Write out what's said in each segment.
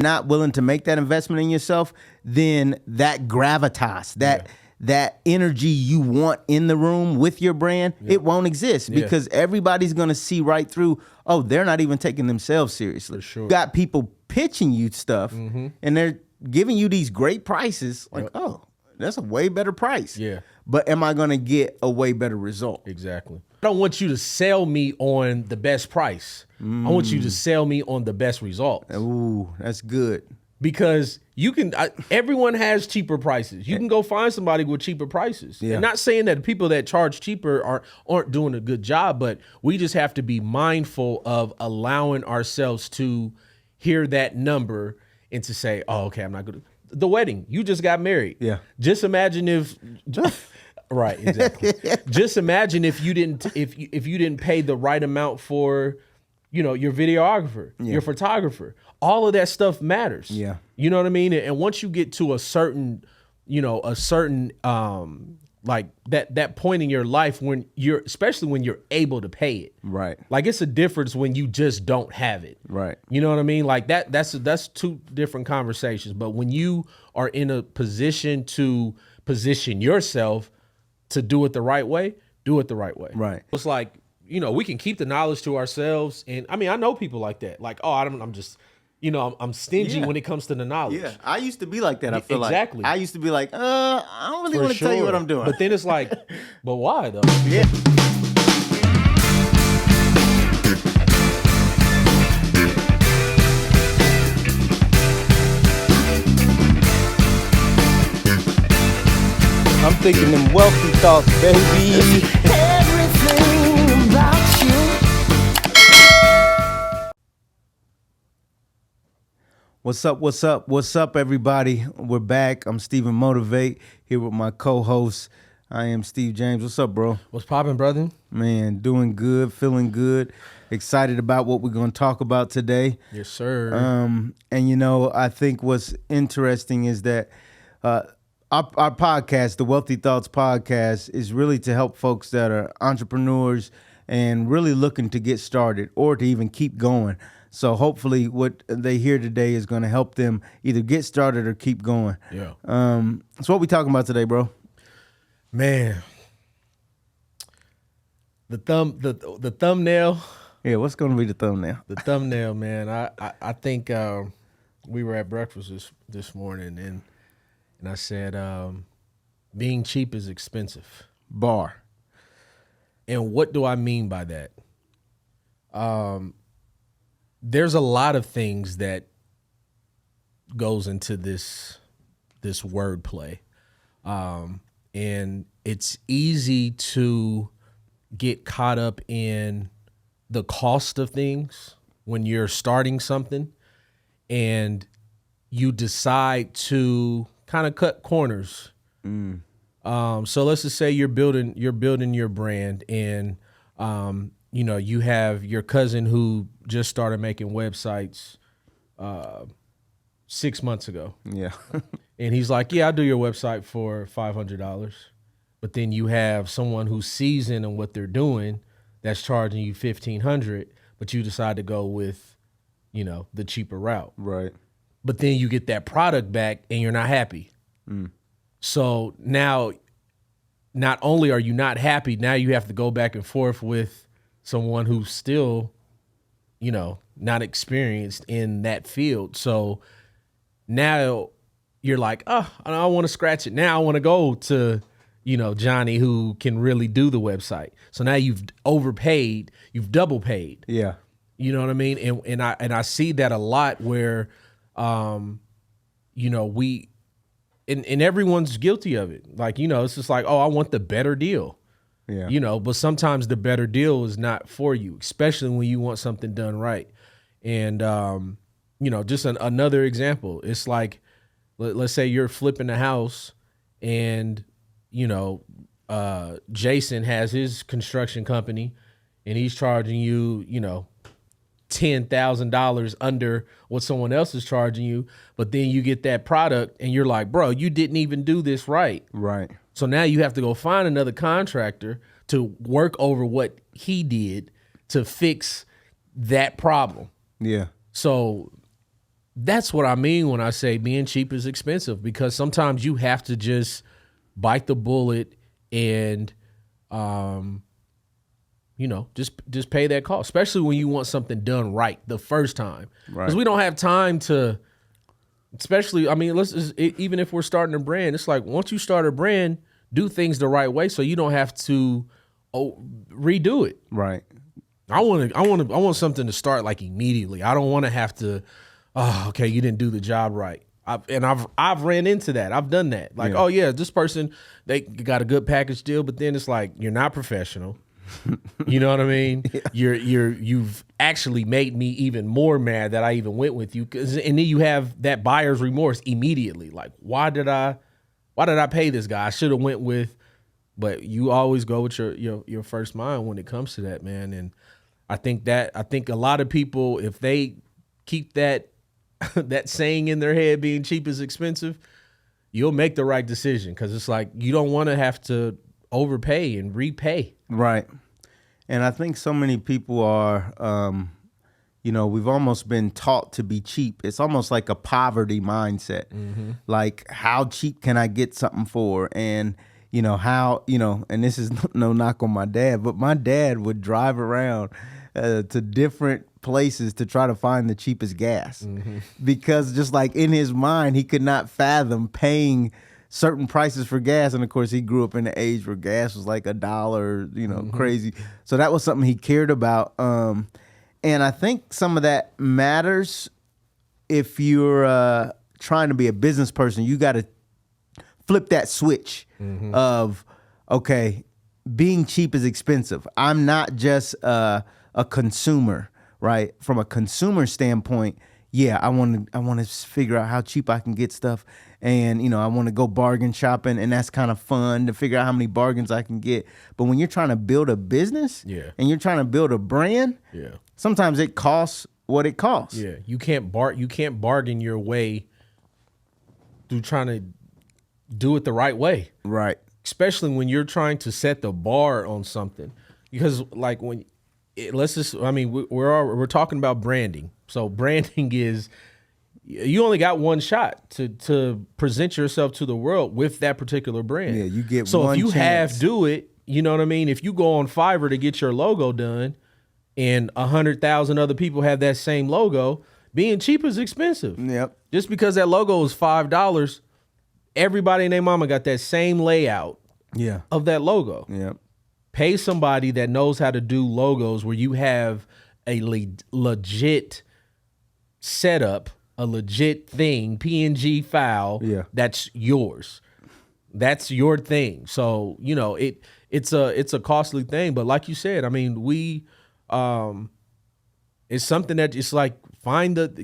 not willing to make that investment in yourself, then that gravitas, that energy you want in the room with your brand, it won't exist because everybody's going to see right through, oh, they're not even taking themselves seriously. For sure. You got people pitching you stuff and they're giving you these great prices like, oh, that's a way better price. Yeah. But am I going to get a way better result? Exactly. I don't want you to sell me on the best price. I want you to sell me on the best results. Ooh, that's good. Because you can, everyone has cheaper prices. You can go find somebody with cheaper prices. Yeah. And not saying that people that charge cheaper aren't doing a good job, but we just have to be mindful of allowing ourselves to hear that number and to say, oh, okay, I'm not good. The wedding, you just got married. Yeah. Just imagine if, right, exactly. Just imagine if you didn't, if you didn't pay the right amount for, you know, your videographer, your photographer. All of that stuff matters. Yeah. You know what I mean? And once you get to a certain, you know, like that point in your life when especially when you're able to pay it. Right. Like it's a difference when you just don't have it. Right. You know what I mean? Like that's two different conversations. But when you are in a position to position yourself to do it the right way, do it the right way. Right. It's like, you know, we can keep the knowledge to ourselves. And I mean, I know people like that. Like, oh, I'm just, you know, I'm stingy when it comes to the knowledge. Yeah, I used to be like that. I feel exactly. I used to be like, I don't really For want to tell you what sure. I'm doing. But then it's like, but why though? Yeah. I'm thinking them wealthy thoughts, baby. Everything about you. What's up, what's up, what's up, everybody? We're back. I'm Stephen Motivate, here with my co-host. I am Steve James. What's up, bro? What's poppin', brother? Man, doing good, feeling good, excited about what we're going to talk about today. Yes, sir. And, you know, I think what's interesting is that our podcast, the Wealthy Thoughts Podcast, is really to help folks that are entrepreneurs and really looking to get started or to even keep going. So hopefully what they hear today is going to help them either get started or keep going. Yeah. So what we talking about today, bro? Man. The thumbnail. Yeah, what's going to be the thumbnail? The thumbnail, man. I think we were at breakfast this morning and I said being cheap is expensive. Bar. And what do I mean by that? There's a lot of things that goes into this wordplay. And it's easy to get caught up in the cost of things when you're starting something and you decide to kind of cut corners. So let's just say you're building your brand and you know, you have your cousin who just started making websites 6 months ago. Yeah. And he's like, yeah, I'll do your website for $500. But then you have someone who's seasoned in what they're doing that's charging you $1,500, but you decide to go with, you know, the cheaper route. Right. But then you get that product back and you're not happy. So now, not only are you not happy, now you have to go back and forth with someone who's still, you know, not experienced in that field. So now you're like, oh, I don't want to scratch it. Now I want to go to, you know, Johnny who can really do the website. So now you've overpaid, you've double paid. Yeah. You know what I mean? And I see that a lot where, you know, and everyone's guilty of it. Like, you know, it's just like, oh, I want the better deal. Yeah. You know, but sometimes the better deal is not for you, especially when you want something done right. And, you know, just another example, it's like, let's say you're flipping a house and, you know, Jason has his construction company and he's charging you, you know, $10,000 under what someone else is charging you. But then you get that product and you're like, bro, you didn't even do this right. Right. So now you have to go find another contractor to work over what he did to fix that problem. Yeah. So That's what I mean when I say being cheap is expensive, because sometimes you have to just bite the bullet and, just pay that cost, especially when you want something done right the first time. Because we don't have time to, especially, I mean, even if we're starting a brand, it's like once you start a brand, do things the right way so you don't have to redo it. Right. I want something to start like immediately. I don't want to have to, okay, you didn't do the job right. I've ran into that. I've done that. Like, oh yeah, this person, they got a good package deal, but then it's like, you're not professional. You know what I mean? Yeah. You've actually made me even more mad that I even went with you. And then you have that buyer's remorse immediately. Like, why did I pay this guy? I should have went with, but you always go with your first mind when it comes to that, man. And I think a lot of people, if they keep that that saying in their head, being cheap is expensive, you'll make the right decision, because it's like you don't want to have to overpay and repay. Right. And I think so many people are, we've almost been taught to be cheap. It's almost like a poverty mindset. Mm-hmm. Like, how cheap can I get something for? And, and this is no knock on my dad, but my dad would drive around to different places to try to find the cheapest gas. Mm-hmm. Because just like in his mind, he could not fathom paying certain prices for gas. And of course, he grew up in the age where gas was like $1, mm-hmm. crazy. So that was something he cared about. And I think some of that matters if you're trying to be a business person. You got to flip that switch mm-hmm. of, okay, being cheap is expensive. I'm not just a consumer, right? From a consumer standpoint, yeah, I want to figure out how cheap I can get stuff. And, I want to go bargain shopping, and that's kind of fun to figure out how many bargains I can get. But when you're trying to build a business and you're trying to build a brand, sometimes it costs what it costs. Yeah, you can't bargain your way through trying to do it the right way. Right. Especially when you're trying to set the bar on something. Because like we're talking about branding. So branding is, you only got one shot to present yourself to the world with that particular brand. Yeah, you get so one if you chance. do it, you know what I mean? If you go on Fiverr to get your logo done and 100,000 other people have that same logo, being cheap is expensive. Yep. Just because that logo is $5, everybody and their mama got that same layout of that logo. Yep. Pay somebody that knows how to do logos where you have a legit setup, a legit thing, PNG file that's yours. That's your thing. So, it's a costly thing. But like you said, I mean, it's something that it's like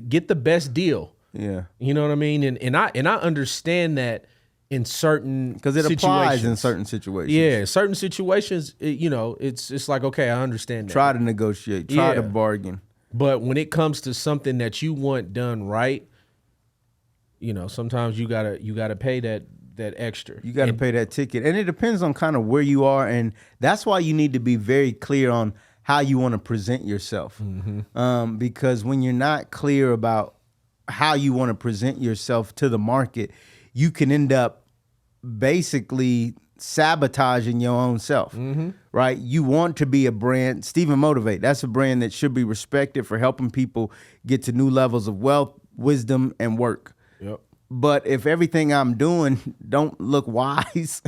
get the best deal. Yeah. You know what I mean? And I understand that in certain because it applies in certain situations. Yeah, certain situations, it's like, okay, I understand that. Try to negotiate, try to bargain. But when it comes to something that you want done right, sometimes you gotta pay that extra. You got to pay that ticket. And it depends on kind of where you are. And that's why you need to be very clear on how you want to present yourself. Mm-hmm. Because when you're not clear about how you want to present yourself to the market, you can end up basically sabotaging your own self, mm-hmm. right? You want to be a brand. Stephen Motivate, that's a brand that should be respected for helping people get to new levels of wealth, wisdom, and work. Yep. But if everything I'm doing don't look wise,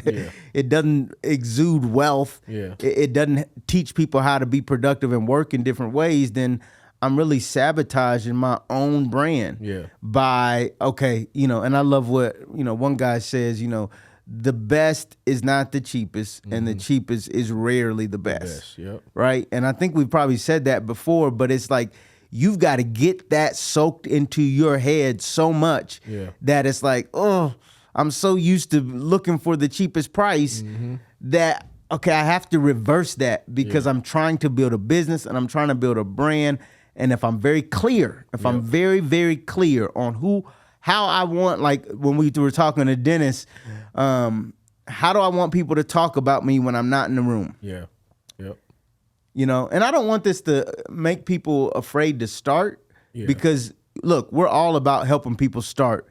it doesn't exude wealth, it doesn't teach people how to be productive and work in different ways, then I'm really sabotaging my own brand by, and I love what, one guy says, the best is not the cheapest, mm-hmm. and the cheapest is rarely the best. Right? And I think we've probably said that before, but it's like, you've got to get that soaked into your head so much that it's like, oh, I'm so used to looking for the cheapest price mm-hmm. that, okay, I have to reverse that because I'm trying to build a business and I'm trying to build a brand. And if I'm very clear, I'm very, very clear on how I want, like when we were talking to Dennis, how do I want people to talk about me when I'm not in the room? Yeah. Yep. And I don't want this to make people afraid to start because look, we're all about helping people start.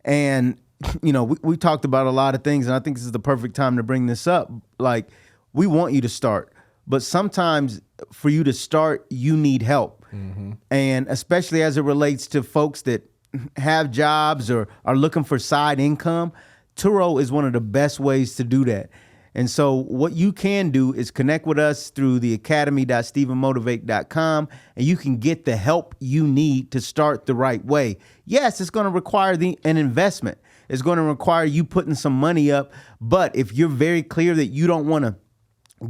And, we talked about a lot of things, and I think this is the perfect time to bring this up. Like, we want you to start, but sometimes for you to start, you need help. Mm-hmm. And especially as it relates to folks that have jobs or are looking for side income, Turo is one of the best ways to do that. And so what you can do is connect with us through the academy.stephenmotivate.com, and you can get the help you need to start the right way. Yes, it's going to require an investment. It's going to require you putting some money up. But if you're very clear that you don't want to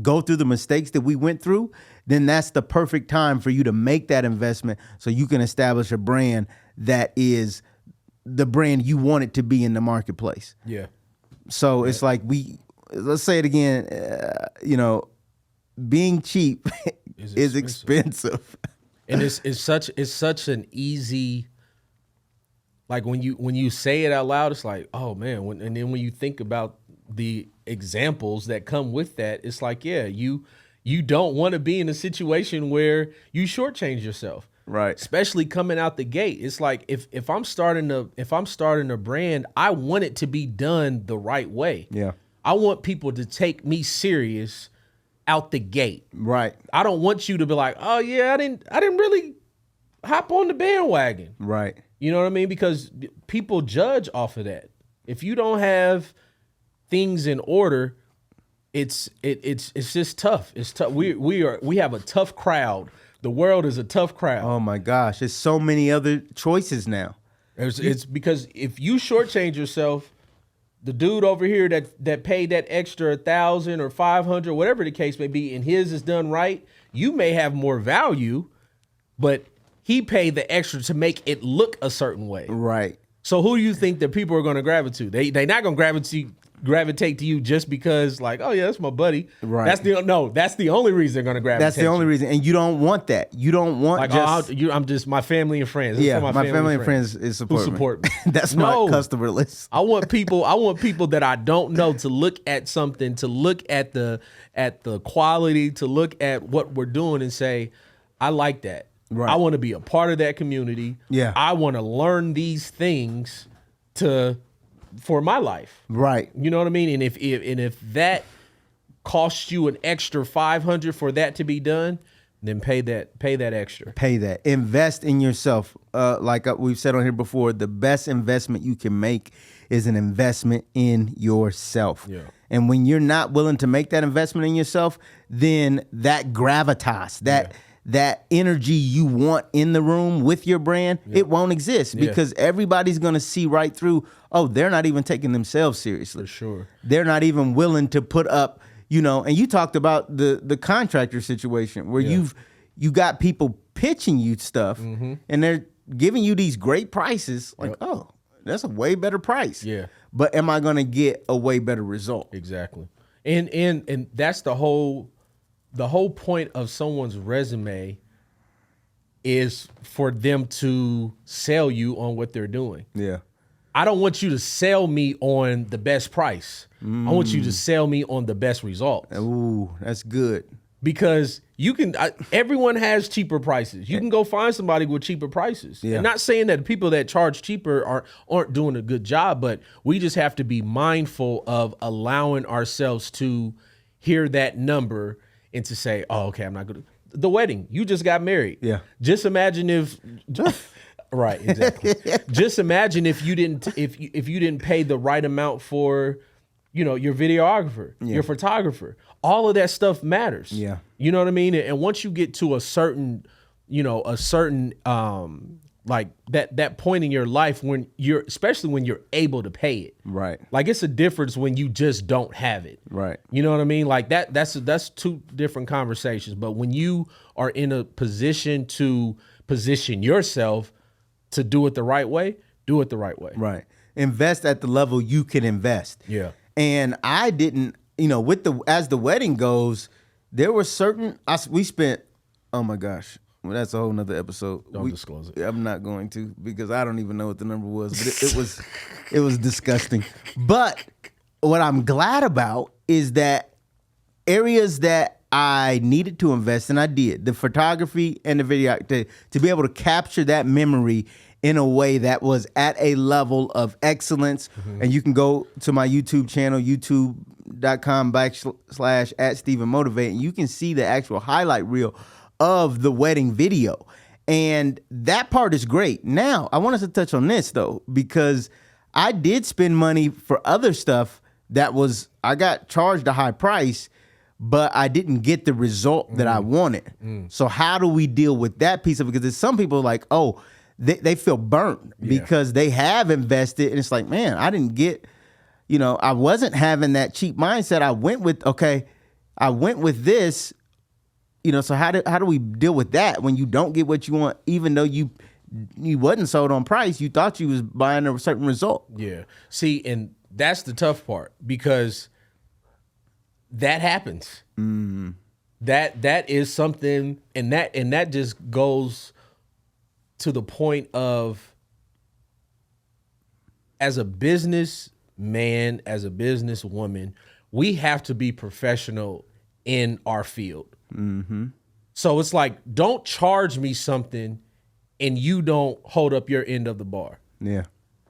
go through the mistakes that we went through, then that's the perfect time for you to make that investment so you can establish a brand that is the brand you want it to be in the marketplace. Yeah. So it's like let's say it again, being cheap is expensive. And it's such an easy, like when you say it out loud, it's like, oh man. And then when you think about the examples that come with that, it's like, yeah, you don't want to be in a situation where you shortchange yourself. Right. Especially coming out the gate. It's like if I'm starting a brand, I want it to be done the right way. Yeah. I want people to take me serious out the gate. Right. I don't want you to be like, oh yeah, I didn't really hop on the bandwagon. Right. You know what I mean? Because people judge off of that. If you don't have things in order, it's just tough. It's tough. We have a tough crowd. The world is a tough crowd. Oh my gosh, there's so many other choices now. It's because if you shortchange yourself, the dude over here that paid that extra 1,000 or 500, whatever the case may be, and his is done right, you may have more value, but he paid the extra to make it look a certain way. Right. So who do you think that people are going to gravitate to? They not going to gravitate to you just because, like, oh yeah, that's my buddy. Right. That's the only reason they're going to gravitate. That's the only reason, and you don't want that. You don't want like, I'm just my family and friends. Yeah, my family and friends is support me. That's No. my customer list. I want people that I don't know to look at something, to look at the quality, to look at what we're doing and say, I like that. Right. I want to be a part of that community. Yeah. I want to learn these things for my life. Right. You know what I mean? And if that costs you an extra 500 for that to be done, then pay that extra. Pay that. Invest in yourself. Like we've said on here before, the best investment you can make is an investment in yourself. Yeah. And when you're not willing to make that investment in yourself, then that gravitas, that energy you want in the room with your brand, it won't exist because everybody's going to see right through, oh, they're not even taking themselves seriously. For sure. They're not even willing to put up, and you talked about the contractor situation where you got people pitching you stuff and they're giving you these great prices like, oh, that's a way better price. Yeah. But am I going to get a way better result? Exactly. And that's the whole point of someone's resume is for them to sell you on what they're doing. Yeah. I don't want you to sell me on the best price. I want you to sell me on the best results. Ooh, that's good. Because everyone has cheaper prices. You can go find somebody with cheaper prices. Yeah. And not saying that people that charge cheaper aren't doing a good job, but we just have to be mindful of allowing ourselves to hear that number and to say, oh, okay, I'm not going to. The wedding, you just got married. Yeah. Just imagine if, right, exactly. Just imagine if you didn't pay the right amount for, your videographer, your photographer. All of that stuff matters. Yeah. You know what I mean? And once you get to a certain like that point in your life especially when you're able to pay it. Right. Like it's a difference when you just don't have it. Right. You know what I mean? Like that's two different conversations. But when you are in a position to position yourself to do it the right way, do it the right way. Right. Invest at the level you can invest. Yeah. And I didn't, as the wedding goes, there were we spent, oh my gosh. Well, that's a whole nother episode. Don't disclose it. I'm not going to because I don't even know what the number was, but it was disgusting. But what I'm glad about is that areas that I needed to invest in, I did. The photography and the video, to be able to capture that memory in a way that was at a level of excellence. And you can go to my YouTube channel, youtube.com/@StephenMotivate, and you can see the actual highlight reel of the wedding video. And that part is great. Now, I want us to touch on this though, because I did spend money for other stuff I got charged a high price, but I didn't get the result that I wanted. So how do we deal with that piece of it? Because there's some people like, oh, they feel burnt because they have invested, and it's like, man, I didn't get, I wasn't having that cheap mindset. I went with this, so how do we deal with that when you don't get what you want, even though you wasn't sold on price, you thought you was buying a certain result? Yeah. See, and that's the tough part, because that happens. That is something, and that just goes to the point of, as a businessman, as a businesswoman, we have to be professional in our field. So it's like, don't charge me something and you don't hold up your end of the bar. Yeah.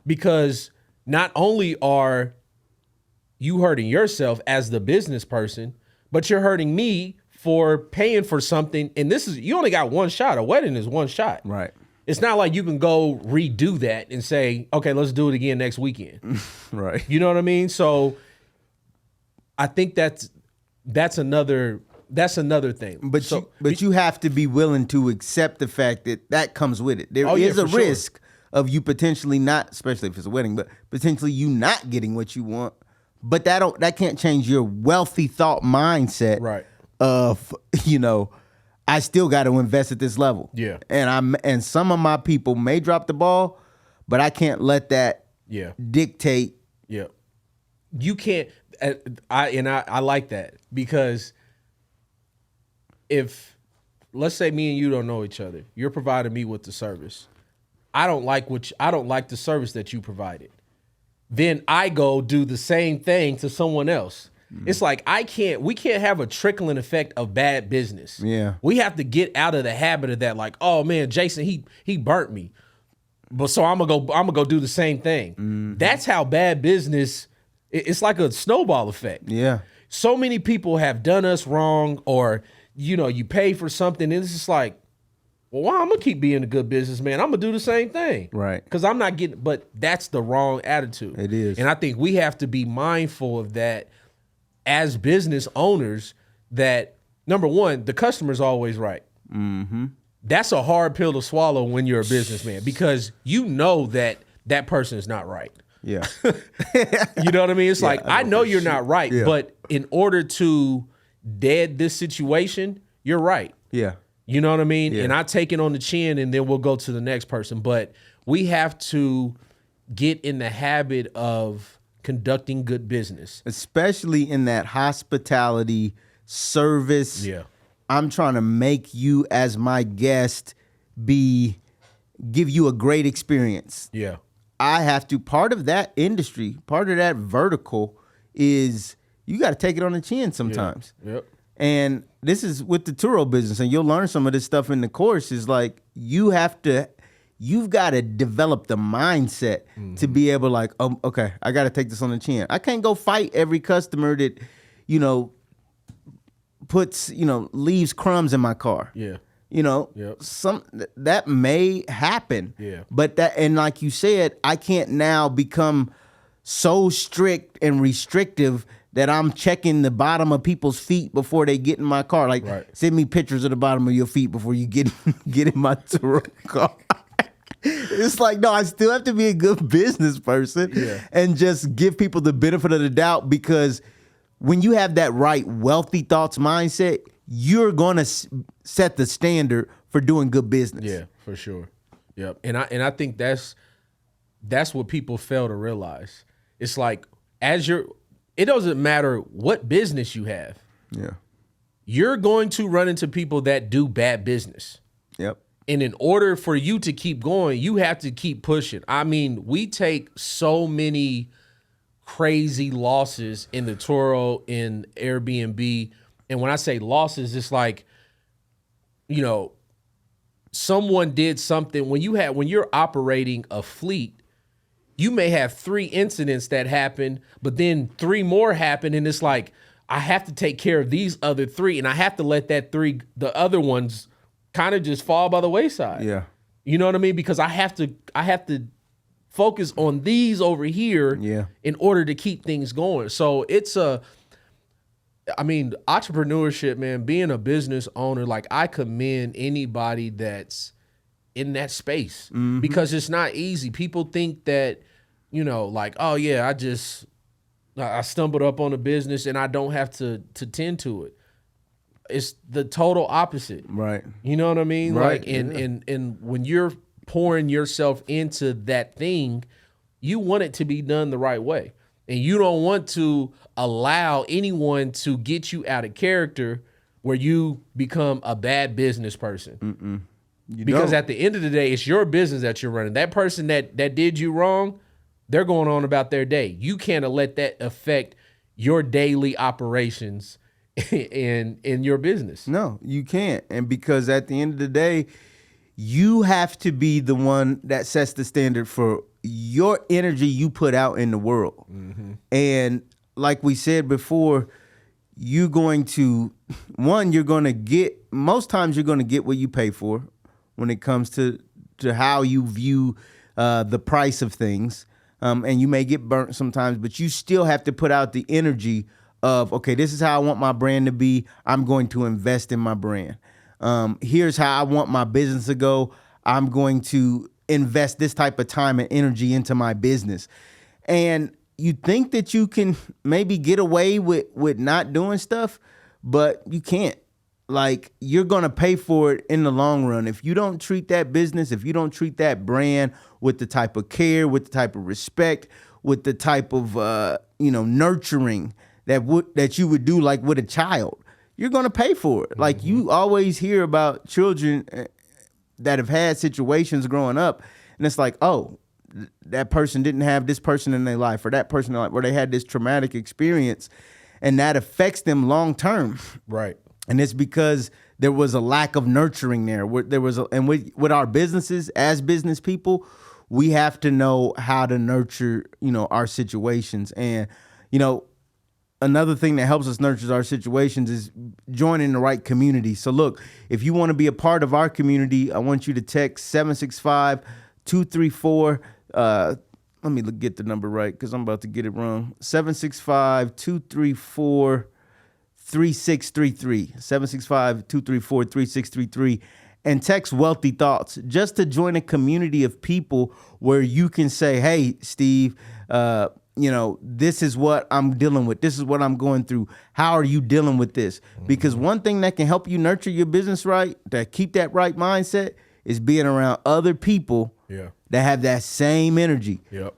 Because not only are you hurting yourself as the business person, but you're hurting me for paying for something. And you only got one shot. A wedding is one shot. Right. It's not like you can go redo that and say, okay, let's do it again next weekend. Right. You know what I mean? So I think that's another thing. But you have to be willing to accept the fact that comes with it. There is a risk of you potentially not, especially if it's a wedding, but potentially you not getting what you want. But that can't change your wealthy thought mindset. Right. Of, I still got to invest at this level. Yeah. And some of my people may drop the ball, but I can't let that dictate. Yeah. You can't. I like that, because if, let's say me and you don't know each other, you're providing me with the service. I don't like the service that you provided. Then I go do the same thing to someone else. It's like, we can't have a trickling effect of bad business. Yeah. We have to get out of the habit of that, like, oh man, Jason, he burnt me. But so I'm gonna go do the same thing. That's how bad business, it's like a snowball effect. Yeah. So many people have done us wrong, or you pay for something, and it's just like, well, why I'm gonna keep being a good businessman? I'm gonna do the same thing. Right. Because I'm not getting, but that's the wrong attitude. It is. And I think we have to be mindful of that as business owners, that number one, the customer's always right. That's a hard pill to swallow when you're a businessman, because that person is not right. Yeah. You know what I mean? It's like, I know you're not right, but in order to dead this situation, you're right. Yeah. You know what I mean? Yeah. And I take it on the chin, and then we'll go to the next person. But we have to get in the habit of conducting good business, especially in that hospitality service. Yeah. I'm trying to make you, as my guest, give you a great experience. Yeah. I have to, part of that industry, part of that vertical is you got to take it on the chin sometimes. Yeah. Yep. And this is with the Turo business, and you'll learn some of this stuff in the course, is like, you've got to develop the mindset to be able to, like, oh, okay, I got to take this on the chin. I can't go fight every customer that, leaves crumbs in my car. Yeah. That may happen. Yeah. But and like you said, I can't now become so strict and restrictive that I'm checking the bottom of people's feet before they get in my car. Like, send me pictures of the bottom of your feet before you get in my Turo car. It's like, no, I still have to be a good business person and just give people the benefit of the doubt, because when you have that right wealthy thoughts mindset, you're going to set the standard for doing good business. Yeah, for sure. Yep. And I think that's what people fail to realize. It's like, it doesn't matter what business you have. Yeah. You're going to run into people that do bad business. Yep. And in order for you to keep going, you have to keep pushing. I mean, we take so many crazy losses in the Turo, in Airbnb. And when I say losses, it's like, someone did something. When you're operating a fleet, you may have 3 incidents that happen, but then 3 more happen, and it's like, I have to take care of these other 3, and I have to let the other ones kind of just fall by the wayside. Yeah. You know what I mean? Because I have to focus on these over here in order to keep things going. So entrepreneurship, man, being a business owner, like, I commend anybody that's in that space because it's not easy. People think that, like, oh yeah, I stumbled up on a business and I don't have to tend to it. It's the total opposite. Right. You know what I mean? Right. Like, and when you're pouring yourself into that thing, you want it to be done the right way. And you don't want to allow anyone to get you out of character where you become a bad business person. Because at the end of the day, it's your business that you're running. That person that did you wrong, they're going on about their day. You can't let that affect your daily operations in your business. No, you can't. And because at the end of the day, you have to be the one that sets the standard for your energy you put out in the world. And like we said before, most times you're going to get what you pay for when it comes to how you view the price of things. And you may get burnt sometimes, but you still have to put out the energy of, okay, this is how I want my brand to be. I'm going to invest in my brand. Here's how I want my business to go. I'm going to invest this type of time and energy into my business. And you think that you can maybe get away with not doing stuff, but you can't. Like, you're going to pay for it in the long run. If you don't treat that business, if you don't treat that brand with the type of care, with the type of respect, with the type of, nurturing that you would do, like with a child, you're going to pay for it. Like, you always hear about children that have had situations growing up, and it's like, oh, that person didn't have this person in their life, or that person in their life, where they had this traumatic experience, and that affects them long term. Right. And it's because there was a lack of nurturing there. With our businesses, as business people, we have to know how to nurture, our situations. And, another thing that helps us nurture our situations is joining the right community. So look, if you want to be a part of our community, I want you to text 765-234. Let me get the number right because I'm about to get it wrong. 765-234. 3633 765-234-3633 and text Wealthy Thoughts just to join a community of people where you can say, hey, Steve, this is what I'm dealing with. This is what I'm going through. How are you dealing with this? Because one thing that can help you nurture your business right, that keep that right mindset, is being around other people that have that same energy. Yep.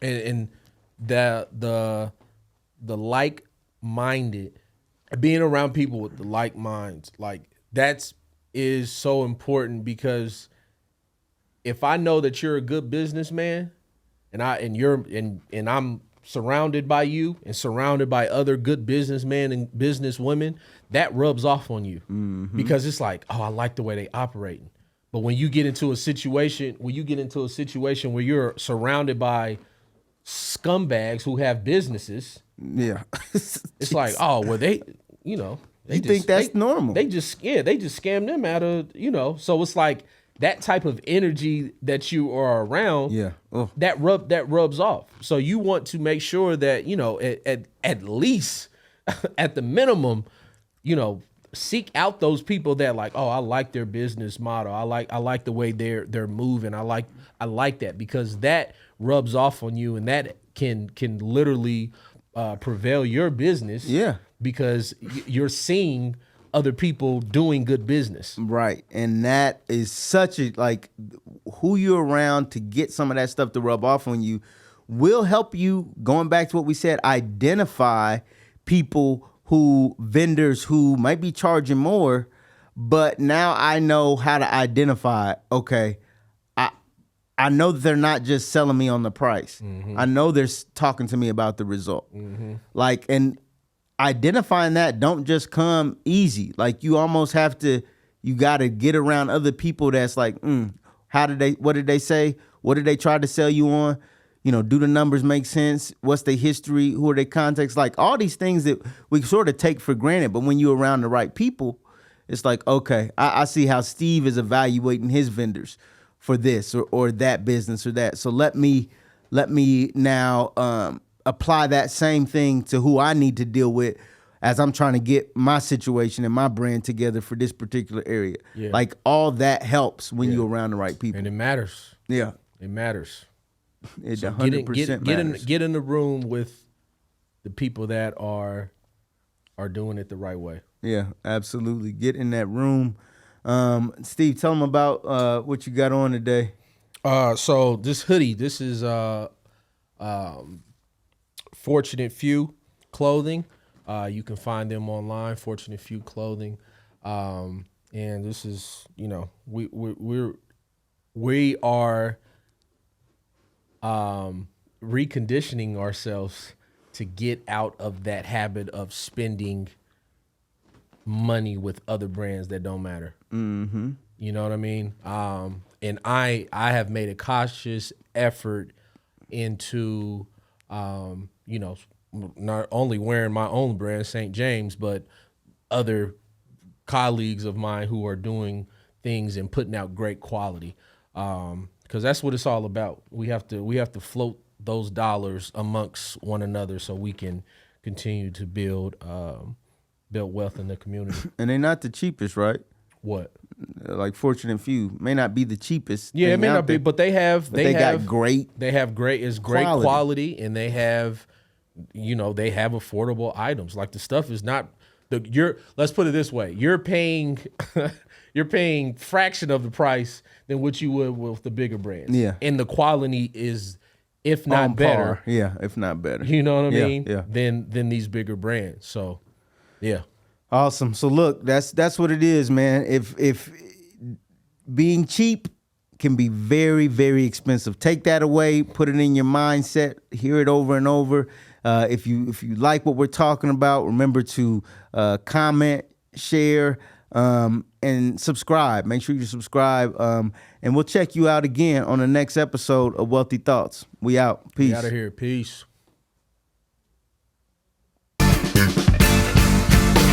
And the like-minded, being around people with the like minds, like, is so important, because if I know that you're a good businessman and I'm surrounded by you and surrounded by other good businessmen and businesswomen, that rubs off on you because it's like, oh, I like the way they operating. But when you get into a situation, where you're surrounded by scumbags who have businesses, it's like, oh, well, they think that's normal. They just scam them out of, so it's like that type of energy that you are around, that rubs off. So you want to make sure that, at least at the minimum, seek out those people that, like, oh, I like their business model. I like the way they're moving. I like that, because that rubs off on you, and that can literally prevail your business. Yeah. Because you're seeing other people doing good business. Right. And that is such who you're around to get some of that stuff to rub off on you will help you, going back to what we said, identify vendors who might be charging more, but now I know how to identify, okay, I know that they're not just selling me on the price. I know they're talking to me about the result. And identifying that don't just come easy. Like, you almost have to, You got to get around other people that's like, what did they say? What did they try to sell you on? You know, do the numbers make sense? What's their history? Who are their contacts? Like all these things that we sort of take for granted. But when you're around the right people, it's like, okay, I see how Steve is evaluating his vendors for this or that business or that. So let me now apply that same thing to who I need to deal with as I'm trying to get my situation and my brand together for this particular area. Yeah. Like all that helps when you're around the right people. And it matters. Yeah. It matters. It So 100% matters. Get in the room with the people that are doing it the right way. Yeah, absolutely. Get in that room. Steve, tell them about what you got on today. So this hoodie, this is Fortunate Few clothing. You can find them online, Fortunate Few clothing. And this is, you know, we are reconditioning ourselves to get out of that habit of spending money with other brands that don't matter. Mm-hmm. You know what I mean? And I have made a cautious effort into, you know, not only wearing my own brand, St. James, but other colleagues of mine who are doing things and putting out great quality. Because that's what it's all about. We have to float those dollars amongst one another so we can continue to build wealth in the community. And they're not the cheapest, right? What? Like Fortunate Few may not be the cheapest. Yeah, it may not be, but they have got great. They have great quality, and they have, you know, they have affordable items. Like the stuff is not let's put it this way: you're paying fraction of the price than what you would with the bigger brands. Yeah, and the quality is, if not better. Yeah, if not better. You know what I mean? Yeah. Than these bigger brands. So, yeah. Awesome. So look, that's what it is, man. If being cheap can be very, very expensive. Take that away, put it in your mindset, hear it over and over. If you like what we're talking about, remember to comment, share, and subscribe. Make sure you subscribe. And we'll check you out again on the next episode of Wealthy Thoughts. We out. Peace. We out of here. Peace.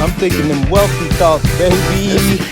I'm thinking them wealthy thoughts, baby.